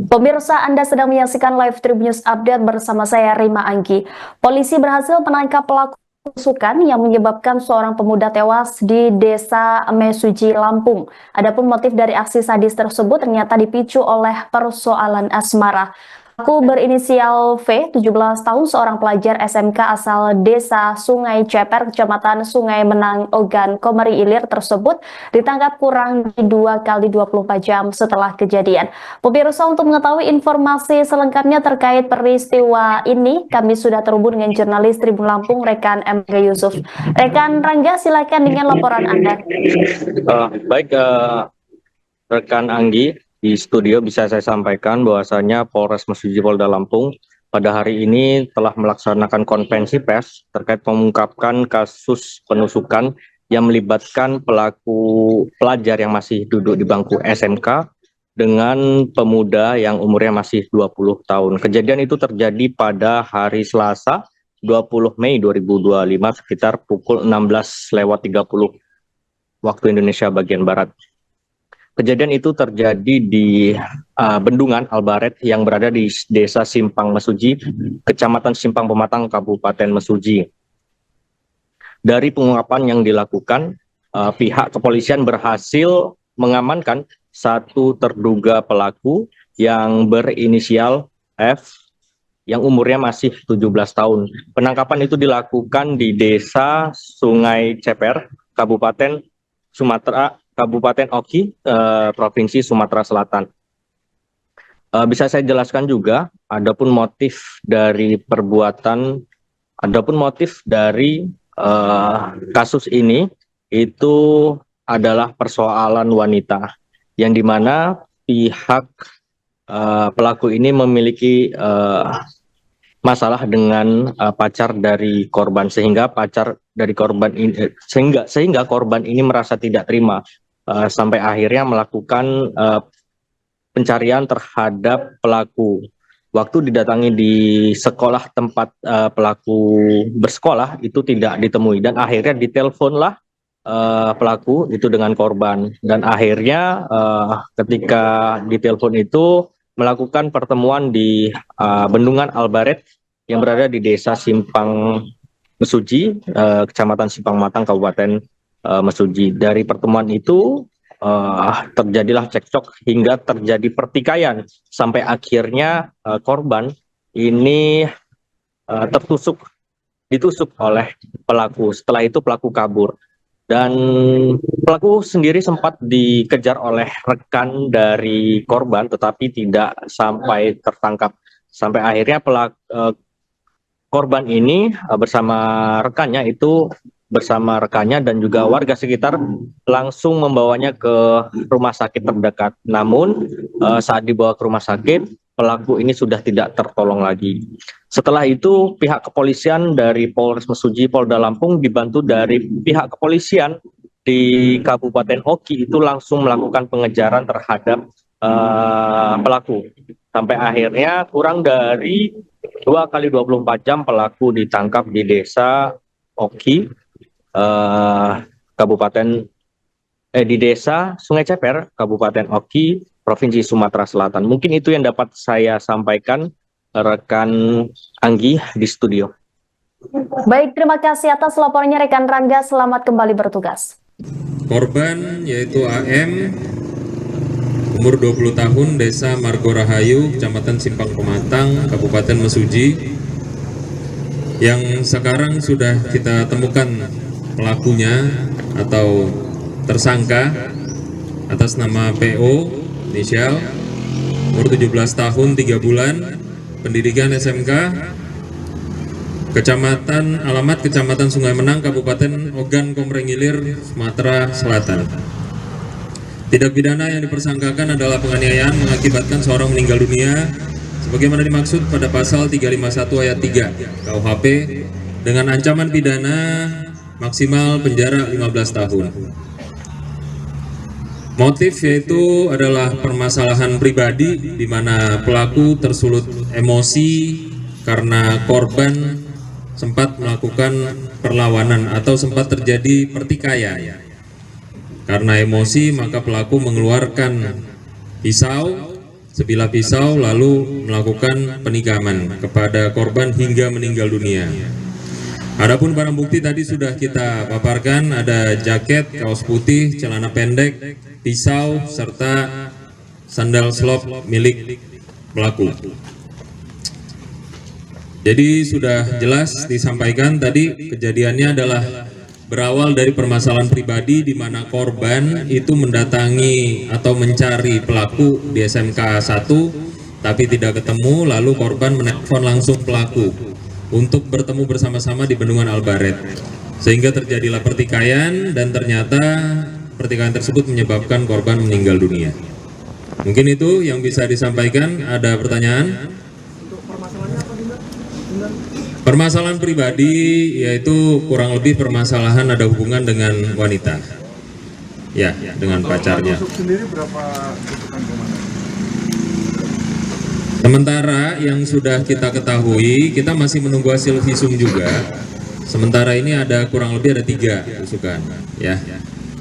Pemirsa, Anda sedang menyaksikan live Tribun News Update bersama saya, Rima Anggi. Polisi berhasil menangkap pelaku penusukan yang menyebabkan seorang pemuda tewas di Desa Mesuji, Lampung. Adapun motif dari aksi sadis tersebut ternyata dipicu oleh persoalan asmara. Pelaku berinisial V, 17 tahun, seorang pelajar SMK asal Desa Sungai Ceper, Kecamatan Sungai Menang, Ogan, Komering Ilir tersebut ditangkap kurang di 2 kali 24 jam setelah kejadian. Pemirsa, untuk mengetahui informasi selengkapnya terkait peristiwa ini, kami sudah terhubung dengan jurnalis Tribun Lampung, rekan MG Yusuf. Rekan Rangga, silakan dengan laporan Anda. Rekan Anggi, di studio bisa saya sampaikan bahwasanya Polres Mesuji Polda Lampung pada hari ini telah melaksanakan konferensi pers terkait mengungkapkan kasus penusukan yang melibatkan pelajar yang masih duduk di bangku SMK dengan pemuda yang umurnya masih 20 tahun. Kejadian itu terjadi pada hari Selasa 20 Mei 2025 sekitar pukul 16.30 waktu Indonesia bagian Barat. Kejadian itu terjadi di Bendungan Albaret yang berada di Desa Simpang Mesuji, Kecamatan Simpang Pematang, Kabupaten Mesuji. Dari pengungkapan yang dilakukan, pihak kepolisian berhasil mengamankan satu terduga pelaku yang berinisial F yang umurnya masih 17 tahun. Penangkapan itu dilakukan di Desa Sungai Ceper, Kabupaten Oki, Provinsi Sumatera Selatan. Bisa saya jelaskan juga, adapun motif dari kasus ini itu adalah persoalan wanita, yang dimana pihak pelaku ini memiliki masalah dengan pacar dari korban, sehingga korban ini merasa tidak terima. Sampai akhirnya melakukan pencarian terhadap pelaku. Waktu didatangi di sekolah tempat pelaku bersekolah itu tidak ditemui, dan akhirnya diteleponlah pelaku itu dengan korban, dan akhirnya ketika ditelepon itu melakukan pertemuan di Bendungan Albaret yang berada di Desa Simpang Mesuji, Kecamatan Simpang Matang, Kabupaten Mesuji. Dari pertemuan itu terjadilah cekcok hingga terjadi pertikaian sampai akhirnya korban ini ditusuk oleh pelaku. Setelah itu pelaku kabur, dan pelaku sendiri sempat dikejar oleh rekan dari korban tetapi tidak sampai tertangkap. Sampai akhirnya korban ini bersama rekannya dan juga warga sekitar langsung membawanya ke rumah sakit terdekat. Namun saat dibawa ke rumah sakit, pelaku ini sudah tidak tertolong lagi. Setelah itu pihak kepolisian dari Polres Mesuji Polda Lampung dibantu dari pihak kepolisian di Kabupaten Oki itu langsung melakukan pengejaran terhadap pelaku. Sampai akhirnya kurang dari 2 kali 24 jam pelaku ditangkap di Desa Oki, di Desa Sungai Ceper, Kabupaten Oki, Provinsi Sumatera Selatan. Mungkin itu yang dapat saya sampaikan, rekan Anggi di studio. Baik, terima kasih atas laporannya rekan Rangga. Selamat kembali bertugas. Korban yaitu AM, umur 20 tahun, Desa Margorahayu, Kecamatan Simpang Pematang, Kabupaten Mesuji, yang sekarang sudah kita temukan pelakunya atau tersangka atas nama PO, inisial, umur 17 tahun 3 bulan, pendidikan SMK, alamat Kecamatan Sungai Menang, Kabupaten Ogan, Komering Ilir, Sumatera Selatan. Tindak pidana yang dipersangkakan adalah penganiayaan mengakibatkan seorang meninggal dunia sebagaimana dimaksud pada pasal 351 ayat 3 KUHP dengan ancaman pidana maksimal penjara 15 tahun. Motif yaitu adalah permasalahan pribadi di mana pelaku tersulut emosi karena korban sempat melakukan perlawanan atau sempat terjadi pertikaian. Karena emosi maka pelaku mengeluarkan pisau sebilah pisau lalu melakukan penikaman kepada korban hingga meninggal dunia. Adapun barang bukti tadi sudah kita paparkan, ada jaket, kaos putih, celana pendek, pisau, serta sandal slop milik pelaku. Jadi sudah jelas disampaikan tadi, kejadiannya adalah berawal dari permasalahan pribadi di mana korban itu mendatangi atau mencari pelaku di SMK 1 tapi tidak ketemu, lalu korban menelpon langsung pelaku untuk bertemu bersama-sama di Bendungan Albaret, sehingga terjadilah pertikaian dan ternyata pertikaian tersebut menyebabkan korban meninggal dunia. Mungkin itu yang bisa disampaikan. Ada pertanyaan? Permasalahan pribadi yaitu kurang lebih permasalahan ada hubungan dengan wanita, ya, dengan pacarnya. Sementara yang sudah kita ketahui, kita masih menunggu hasil visum juga. Sementara ini ada kurang lebih ada 3 tusukan, ya.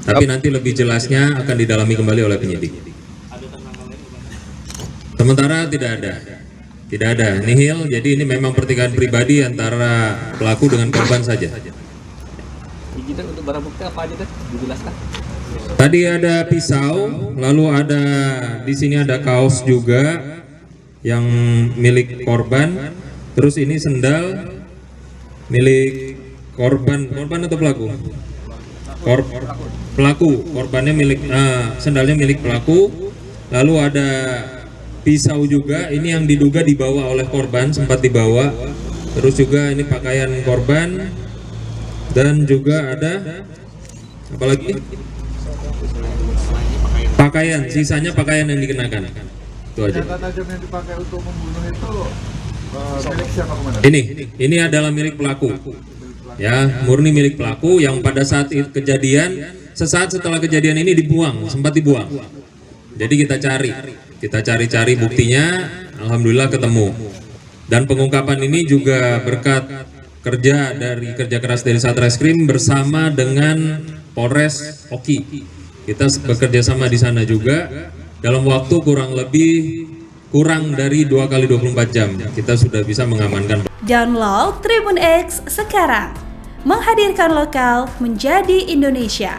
Tapi nanti lebih jelasnya akan didalami kembali oleh penyidik. Sementara tidak ada nihil, jadi ini memang pertikaian pribadi antara pelaku dengan korban saja. Izin untuk barang bukti apa aja deh, dijelaskan. Tadi ada pisau, lalu ada di sini ada kaos juga yang milik korban. Terus ini sendal milik korban atau pelaku? Pelaku, korbannya milik, sendalnya milik pelaku. Lalu ada pisau juga, ini yang diduga dibawa oleh korban, sempat dibawa. Terus juga ini pakaian korban, dan juga ada apa lagi? Pakaian, sisanya pakaian yang dikenakan. Itu aja. Senjata tajam yang dipakai untuk membunuh itu milik siapa kemana? Ini adalah milik pelaku. Ya, murni milik pelaku yang pada saat kejadian, sesaat setelah kejadian ini dibuang, sempat dibuang. Jadi kita cari buktinya, alhamdulillah ketemu. Dan pengungkapan ini juga berkat kerja keras dari Satreskrim bersama dengan Polres Oki. Kita bekerja sama di sana juga dalam waktu kurang dari 2 kali 24 jam kita sudah bisa mengamankan. Download Tribun X sekarang, menghadirkan lokal menjadi Indonesia.